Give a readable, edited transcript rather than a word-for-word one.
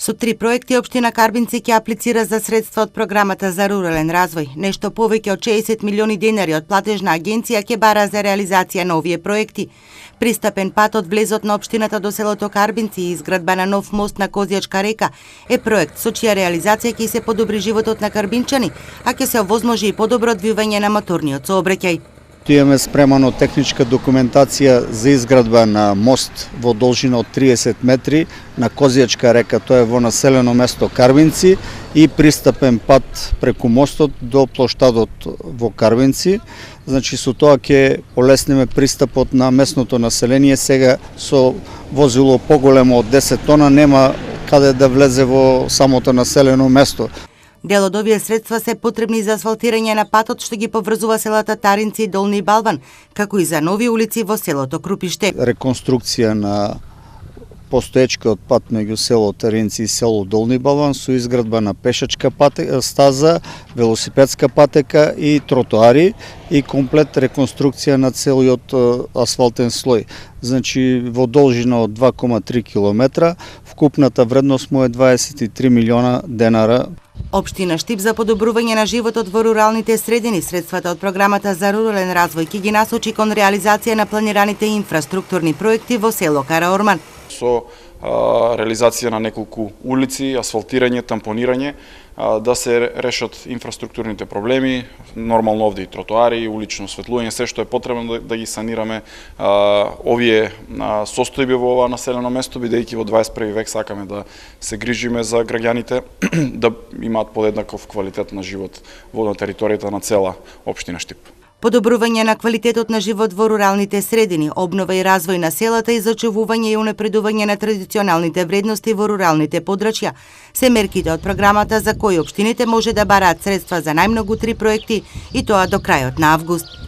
Со 3 проекти општина Карбинци ќе аплицира за средства од програмата за рурален развој. Нешто повеќе од 60 милиони денари од платежна агенција ќе бара за реализација на овие проекти. Пристапен пат од влезот на општината до селото Карбинци и изградба на нов мост на Козјачка река е проект со чија реализација ќе се подобри животот на карбинчани, а ќе се овозможи и подобро одвивање на моторниот сообраќај. Имаме спремано техничка документација за изградба на мост во должина од 30 метри на Козјачка река, тоа е во населено место Карбинци, и пристапен пат преку мостот до плоштадот во Карбинци. Значи со тоа ќе полесниме пристапот на местното население. Сега со возило поголемо од 10 тона нема каде да влезе во самото населено место. Дел од овие средства се потребни за асфалтирање на патот што ги поврзува селата Таринци и Долни Балван, како и за нови улици во селото Крупиште. Реконструкција на постоечкиот пат меѓу село Таринци и село Долни Балван со изградба на пешачка стаза, велосипедска патека и тротоари и комплет реконструкција на целиот асфалтен слој. Значи во должина од 2,3 километра, вкупната вредност му е 23 милиона денара. Општина Штип за подобрување на животот во руралните средини, средствата од програмата за рурален развој ќе ги насочи кон реализација на планираните инфраструктурни проекти во село Караорман. Со реализација на неколку улици, асфалтирање, тампонирање, да се решат инфраструктурните проблеми, нормално овде и тротоари, улично осветлување, се што е потребно да ги санираме овие состојби во ова населено место, бидејќи во 21 век сакаме да се грижиме за граѓаните да имаат подеднаков квалитет на живот во територијата на цела општина Штип. Подобрување на квалитетот на живот во руралните средини, обнова и развој на селата и зачувување и унапредување на традиционалните вредности во руралните подрачја се мерките од програмата за кои општините може да бараат средства за најмногу 3 проекти, и тоа до крајот на август.